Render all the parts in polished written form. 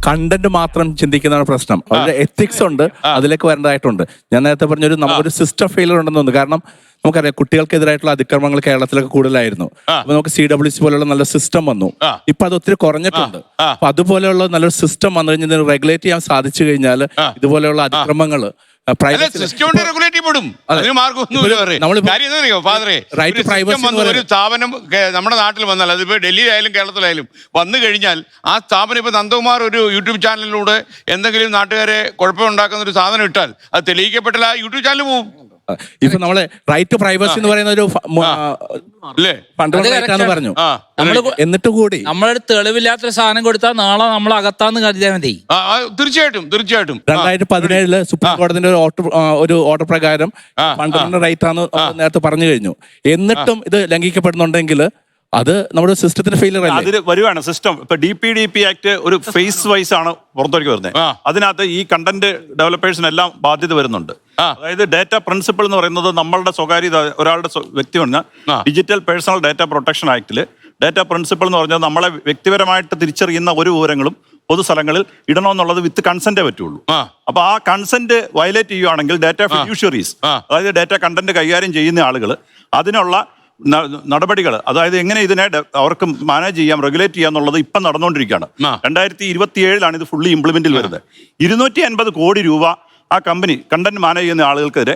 Content മാത്രം ചിന്തിക്കുന്നതാണ് പ്രശ്നം. അവരുടെ എത്തിക്സ് ഉണ്ട്, അതിലേക്ക് വരേണ്ടതായിട്ടുണ്ട്. ഞാൻ നേരത്തെ പറഞ്ഞൊരു നമുക്കൊരു സിസ്റ്റം ഫെയിലർ ഉണ്ടെന്ന് തോന്നുന്നു. കാരണം നമുക്കറിയാം കുട്ടികൾക്കെതിരായിട്ടുള്ള അതിക്രമങ്ങൾ കേരളത്തിലൊക്കെ കൂടുതലായിരുന്നു. അപ്പൊ നമുക്ക് CWC പോലെയുള്ള നല്ല സിസ്റ്റം വന്നു. ഇപ്പൊ അത് ഒത്തിരി കുറഞ്ഞിട്ടുണ്ട്. അപ്പൊ അതുപോലെയുള്ള നല്ലൊരു സിസ്റ്റം വന്നു കഴിഞ്ഞാൽ റെഗുലേറ്റ് ചെയ്യാൻ സാധിച്ചു കഴിഞ്ഞാൽ ഇതുപോലെയുള്ള അതിക്രമങ്ങൾ ഒരു സ്ഥാപനം നമ്മുടെ നാട്ടിൽ വന്നാൽ അതിപ്പോ ഡൽഹിയിലായാലും കേരളത്തിലായാലും വന്നു കഴിഞ്ഞാൽ ആ സ്ഥാപനം ഇപ്പൊ നന്ദകുമാർ ഒരു യൂട്യൂബ് ചാനലിലൂടെ എന്തെങ്കിലും നാട്ടുകാരെ കുഴപ്പമുണ്ടാക്കുന്ന ഒരു സാധനം ഇട്ടാൽ അത് തെളിയിക്കപ്പെട്ടാൽ ആ യൂട്യൂബ് ചാനൽ പോവും. ഇപ്പൊ നമ്മളെ റൈറ്റ് ടു പ്രൈവസി എന്ന് പറയുന്ന ഒരു പറഞ്ഞു. എന്നിട്ട് കൂടി നമ്മളൊരു തെളിവില്ലാത്തൊരു സാധനം കൊടുത്താൽ നാളെ നമ്മൾ അകത്താന്ന് കരുതിയാൽ മതി. തീർച്ചയായിട്ടും 2017 സുപ്രീം കോടതിന്റെ ഒരു ഓർഡർ പ്രകാരം ഫണ്ടമെന്റൽ റൈറ്റ് ആണ് നേരത്തെ പറഞ്ഞു കഴിഞ്ഞു. എന്നിട്ടും ഇത് ലംഘിക്കപ്പെടുന്നുണ്ടെങ്കിൽ അത് നമ്മുടെ സിസ്റ്റത്തിന് ഫെയിലർ അല്ലേ? അതിൽ വരുവാണ് സിസ്റ്റം. ഇപ്പൊ DPDP ആക്ട് ഒരു ഫേസ് വൈസ് ആണ് പുറത്തേക്ക് വരുന്നത്. അതിനകത്ത് ഈ കണ്ടന്റ് ഡെവലപ്പേഴ്സിനെല്ലാം ബാധ്യത വരുന്നുണ്ട്. അതായത് ഡാറ്റ പ്രിൻസിപ്പിൾ എന്ന് പറയുന്നത് നമ്മളുടെ സ്വകാര്യത, ഒരാളുടെ വ്യക്തി പറഞ്ഞ ഡിജിറ്റൽ പേഴ്സണൽ ഡാറ്റ പ്രൊട്ടക്ഷൻ ആക്ടില് ഡാറ്റ പ്രിൻസിപ്പിൾ എന്ന് പറഞ്ഞാൽ നമ്മളെ വ്യക്തിപരമായിട്ട് തിരിച്ചറിയുന്ന ഒരു വിവരങ്ങളും പൊതുസ്ഥലങ്ങളിൽ ഇടണമെന്നുള്ളത് വിത്ത് കൺസെന്റേ പറ്റുള്ളൂ. അപ്പൊ ആ കൺസെന്റ് വയലേറ്റ് ചെയ്യുകയാണെങ്കിൽ ഡാറ്റ ഫിഡ്യൂഷ്യറീസ്, അതായത് ഡാറ്റ കണ്ടന്റ് കൈകാര്യം ചെയ്യുന്ന ആളുകൾ അതിനുള്ള നടപടികൾ, അതായത് എങ്ങനെ ഇതിനെ അവർക്ക് മാനേജ് ചെയ്യാം, റെഗുലേറ്റ് ചെയ്യാം എന്നുള്ളത് ഇപ്പം നടന്നുകൊണ്ടിരിക്കുകയാണ്. 2027 ഇത് ഫുള്ളി ഇംപ്ലിമെന്റിൽ വരുന്നത്. 250 കോടി രൂപ ആ കമ്പനി കണ്ടന്റ് മാനേജ് ചെയ്യുന്ന ആളുകൾക്കെതിരെ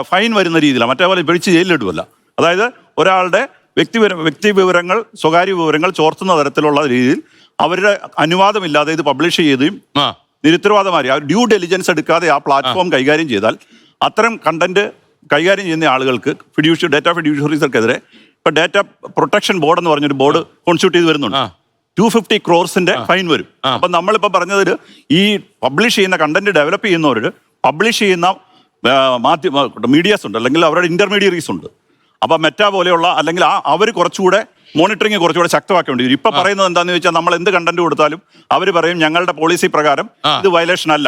ഫൈൻ വരുന്ന രീതിയിലാണ്. മറ്റേപോലെ പിടിച്ച് ജയിലിലിടുമല്ല. അതായത് ഒരാളുടെ വ്യക്തി വിവരങ്ങൾ, സ്വകാര്യ വിവരങ്ങൾ ചോർത്തുന്ന തരത്തിലുള്ള രീതിയിൽ അവരുടെ അനുവാദമില്ലാതെ ഇത് പബ്ലിഷ് ചെയ്യുകയും നിരുത്തരവാദമായി ഡ്യൂ ഡെലിജൻസ് എടുക്കാതെ ആ പ്ലാറ്റ്ഫോം കൈകാര്യം ചെയ്താൽ അത്തരം കണ്ടന്റ് കൈകാര്യം ചെയ്യുന്ന ആളുകൾക്ക് ഡാറ്റ ഫിഡ്യൂഷ്യറീസർക്കെതിരെ ഇപ്പൊ ഡാറ്റ പ്രൊട്ടക്ഷൻ ബോർഡ് എന്ന് പറഞ്ഞൊരു ബോർഡ് കോൺസ്റ്റിറ്റ്യൂട്ട് ചെയ്ത് വരുന്നുണ്ട്. 250 crores ഫൈൻ വരും. അപ്പൊ നമ്മളിപ്പോ പറഞ്ഞതിൽ ഈ പബ്ലിഷ് ചെയ്യുന്ന കണ്ടന്റ് ഡെവലപ്പ് ചെയ്യുന്നവര് പബ്ലിഷ് ചെയ്യുന്ന മീഡിയാസ് ഉണ്ട്, അല്ലെങ്കിൽ അവരുടെ ഇന്റർമീഡിയറീസ് ഉണ്ട്. അപ്പൊ മെറ്റ പോലെയുള്ള അല്ലെങ്കിൽ അവർ കുറച്ചുകൂടെ മോണിറ്ററിങ് കുറച്ചുകൂടെ ശക്തമാക്കേണ്ടി വരും. ഇപ്പൊ പറയുന്നത് എന്താണെന്ന് ചോദിച്ചാൽ നമ്മൾ എന്ത് കണ്ടന്റ് കൊടുത്താലും അവർ പറയും ഞങ്ങളുടെ പോളിസി പ്രകാരം ഇത് വയലേഷൻ അല്ല.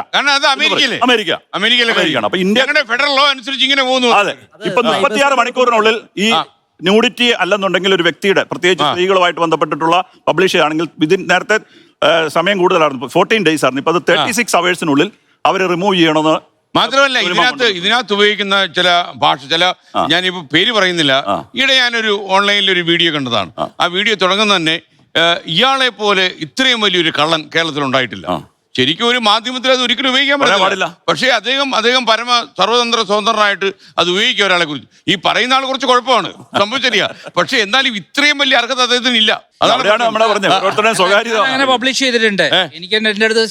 അമേരിക്കയിലാണ്. അപ്പൊ ഇന്ത്യയുടെ ഫെഡറൽ ലോ അനുസരിച്ച് ഇങ്ങനെ പോകുന്നു. അതെ, ഇപ്പൊ 36 മണിക്കൂറിനുള്ളിൽ ഈ ന്യൂഡിറ്റി അല്ലെന്നുണ്ടെങ്കിൽ ഒരു വ്യക്തിയുടെ, പ്രത്യേകിച്ച് സ്ത്രീകളുമായിട്ട് ബന്ധപ്പെട്ടിട്ടുള്ള പബ്ലിഷ് ആണെങ്കിൽ നേരത്തെ സമയം കൂടുതലായിരുന്നു, 14 days ആയിരുന്നു. ഇപ്പൊ അത് 36 hours അവർ റിമൂവ് ചെയ്യണമെന്ന്. മാത്രമല്ല ഇതിനകത്ത് ഉപയോഗിക്കുന്ന ചില ഭാഷ, ഞാനിപ്പോ പേര് പറയുന്നില്ല. ഈയിടെ ഞാനൊരു ഓൺലൈനിൽ ഒരു വീഡിയോ കണ്ടതാണ്. ആ വീഡിയോ തുടങ്ങുന്ന തന്നെ ഇയാളെ പോലെ ഇത്രയും വലിയൊരു കള്ളൻ കേരളത്തിൽ ഉണ്ടായിട്ടില്ല. ശരിക്കും ഒരു മാധ്യമത്തിൽ അത് ഒരിക്കലും ഉപയോഗിക്കാൻ പാടില്ല. പക്ഷേ അദ്ദേഹം പരമ സ്വതന്ത്രനായിട്ട് അത് ഉപയോഗിക്കുക ഒരാളെ കുറിച്ച്. ഈ പറയുന്ന ആൾ കുറച്ച് കുഴപ്പമാണ്, സംഭവിച്ചില്ല. പക്ഷെ എന്നാലും ഇത്രയും വലിയ അർഹത അദ്ദേഹത്തിന് ഇല്ല. അങ്ങനെ പബ്ലിഷ് ചെയ്തിട്ടുണ്ട്. എനിക്ക് എന്റെ അടുത്ത്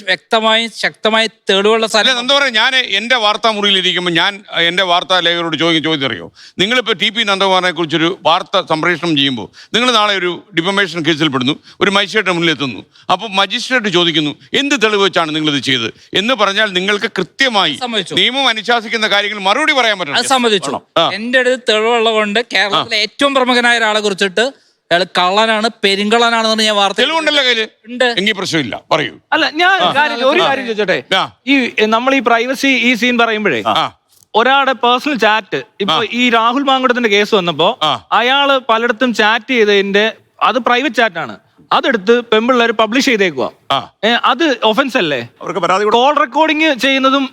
ശക്തമായി തെളിവുള്ള സ്ഥലം. എന്താ പറയുക, ഞാൻ എന്റെ വാർത്താ മുറിയിൽ ഇരിക്കുമ്പോൾ ഞാൻ എന്റെ വാർത്താ ലേഖകരോട് ചോദിച്ചറിയോ, നിങ്ങളിപ്പോൾ TP നന്ദകുമാറിനെ കുറിച്ചൊരു വാർത്ത സംപ്രേഷണം ചെയ്യുമ്പോൾ നിങ്ങൾ നാളെ ഒരു ഡിഫമേഷൻ കേസിൽ പെടുന്നു, ഒരു മജിസ്ട്രേറ്റ് മുന്നിൽ എത്തുന്നു. അപ്പോൾ മജിസ്ട്രേറ്റ് ചോദിക്കുന്നു എന്ത് തെളിവ് വെച്ചാണ് നിങ്ങളിത് ചെയ്തത് എന്ന് പറഞ്ഞാൽ നിങ്ങൾക്ക് കൃത്യമായി നിയമം അനുശാസിക്കുന്ന കാര്യങ്ങൾ മറുപടി പറയാൻ പറ്റും. സമ്മതിച്ചു. എന്റെ അടുത്ത് തെളിവുള്ളത് കൊണ്ട് കേരളത്തിലെ ഏറ്റവും പ്രമുഖനായ ഒരാളെ കുറിച്ചിട്ട് അയാൾ കള്ളനാണ്, പെരുങ്കള്ളനാണെന്ന് ഞാൻ വാർത്ത തെളിവുണ്ടല്ലോ കയ്യില്, എങ്കിൽ പ്രശ്നമില്ല, പറയൂ. അല്ല, ഞാൻ ഒരു കാര്യം ചോദിച്ചോട്ടെ. ഈ നമ്മൾ ഈ പ്രൈവസി ഈ സീൻ പറയുമ്പോഴേ ഒരാളുടെ പേഴ്സണൽ ചാറ്റ്, ഇപ്പൊ ഈ രാഹുൽ മാങ്കുടത്തിന്റെ കേസ് വന്നപ്പോ അയാള് പലയിടത്തും ചാറ്റ് ചെയ്തതിന്റെ അത് പ്രൈവറ്റ് ചാറ്റാണ്, അതെടുത്ത് പെമ്പിള്ളേർ പബ്ലിഷ് ചെയ്തേക്കുക. അത് ഒഫൻസ് അല്ലേ? കോൾ റെക്കോർഡിങ് ചെയ്യുന്നതും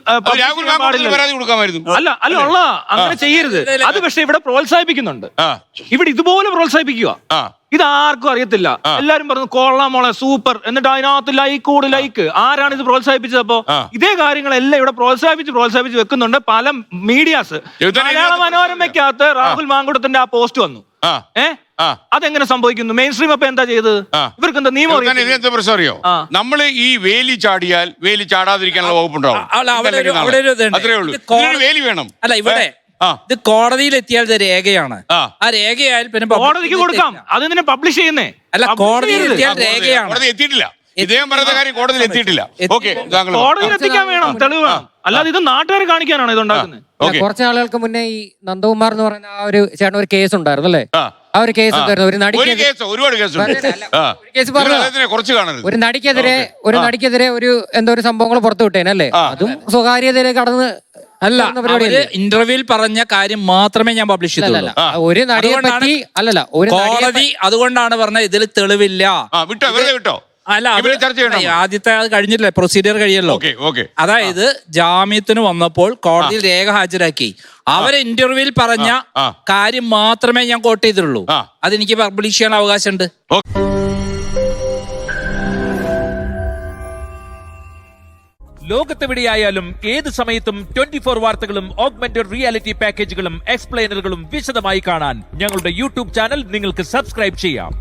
അല്ല ഉള്ള അങ്ങനെ ചെയ്യരുത്. അത് പക്ഷെ ഇവിടെ പ്രോത്സാഹിപ്പിക്കുന്നുണ്ട്. ഇവിടെ ഇതുപോലെ പ്രോത്സാഹിപ്പിക്കുക. ഇത് ആർക്കും അറിയത്തില്ല. എല്ലാരും പറഞ്ഞു കൊള്ളാം മോളെ സൂപ്പർ, എന്നിട്ട് അതിനകത്ത് ലൈക്ക്. ആരാണ് ഇത് പ്രോത്സാഹിപ്പിച്ചത്? അപ്പോ ഇതേ കാര്യങ്ങളെല്ലാം ഇവിടെ പ്രോത്സാഹിപ്പിച്ച് വെക്കുന്നുണ്ട് പല മീഡിയാസ്. മലയാള മനോരമയ്ക്കകത്ത് രാഹുൽ മാങ്കുടത്തിന്റെ ആ പോസ്റ്റ് വന്നു. അതെങ്ങനെ സംഭവിക്കുന്നു? മെയിൻ സ്ട്രീം അപ്പൊ എന്താ ചെയ്തത്? ഇവർക്ക് എന്താ നിയമം അറിയോ? നമ്മള് ഈ വേലി ചാടിയാൽ വേലി ചാടാതിരിക്കാനുള്ള വകുപ്പുണ്ടാവും. അത്രേ ഉള്ളൂ. വേലി വേണം. അല്ല, ഇവിടെ ഇത് കോടതിയിൽ എത്തിയാൽ രേഖയാണ്. ആ രേഖയായാൽ പിന്നെ കോടതിക്ക് കൊടുക്കാം. അതെന്തിനാ പബ്ലിഷ് ചെയ്യുന്നേ? അല്ല, കോടതിയിൽ എത്തിയാൽ രേഖയാണ്. കോടതി എത്തിയിട്ടില്ല. ഇദ്ദേഹം പറയുന്ന കാര്യം കോടതിയിൽ എത്തിയിട്ടില്ല. കോടതിയിൽ എത്തിക്കാൻ വേണം, തെളിവ് വേണം. അല്ലാതെ ഇത് നാട്ടുകാർ കാണിക്കാനാണ് ഇത് ഉണ്ടാക്കുന്നത്. കുറച്ച് നാളുകൾക്ക് മുന്നേ ഈ നന്ദകുമാർ എന്ന് പറയുന്ന ആ ഒരു ചേട്ടൻ ഒരു കേസ് ഉണ്ടായിരുന്നു അല്ലേ? ആ ഒരു കേസ് ഉണ്ടായിരുന്നു. ഒരു നടിക്കെതിരെ ഒരു എന്തോ ഒരു സംഭവങ്ങൾ പുറത്തു വിട്ടേനല്ലേ? അതും സ്വകാര്യതയിലേക്ക് കടന്ന് അല്ല, ഇന്റർവ്യൂവിൽ പറഞ്ഞ കാര്യം മാത്രമേ ഞാൻ പബ്ലിഷ് ചെയ്തില്ല. ഒരു നടിയെ പറ്റി അല്ലല്ല, ഒരു കോടതി അതുകൊണ്ടാണ് പറഞ്ഞത് ഇതിൽ തെളിവില്ല. വിട്ടോ അല്ല അത് ഇവിടെ ചർച്ച ചെയ്യണം. ആദ്യത്തെ അത് കഴിഞ്ഞില്ലേ, പ്രൊസീജിയർ കഴിയല്ലോ. ഓക്കെ. അതായത് ജാമ്യത്തിന് വന്നപ്പോൾ കോടതിയിൽ രേഖ ഹാജരാക്കി. അവരെ ഇന്റർവ്യൂവിൽ പറഞ്ഞ കാര്യം മാത്രമേ ഞാൻ കോട്ട് ചെയ്തിട്ടുള്ളൂ. അതെനിക്ക് പബ്ലിഷ് ചെയ്യാൻ അവകാശമുണ്ട്. ലോകത്തെവിടെയായാലും ഏത് സമയത്തും 24 വാർത്തകളും ഓഗ്മെന്റഡ് റിയാലിറ്റി പാക്കേജുകളും എക്സ്പ്ലെയിനറുകളും വിശദമായി കാണാൻ ഞങ്ങളുടെ യൂട്യൂബ് ചാനൽ നിങ്ങൾക്ക് സബ്സ്ക്രൈബ് ചെയ്യാം.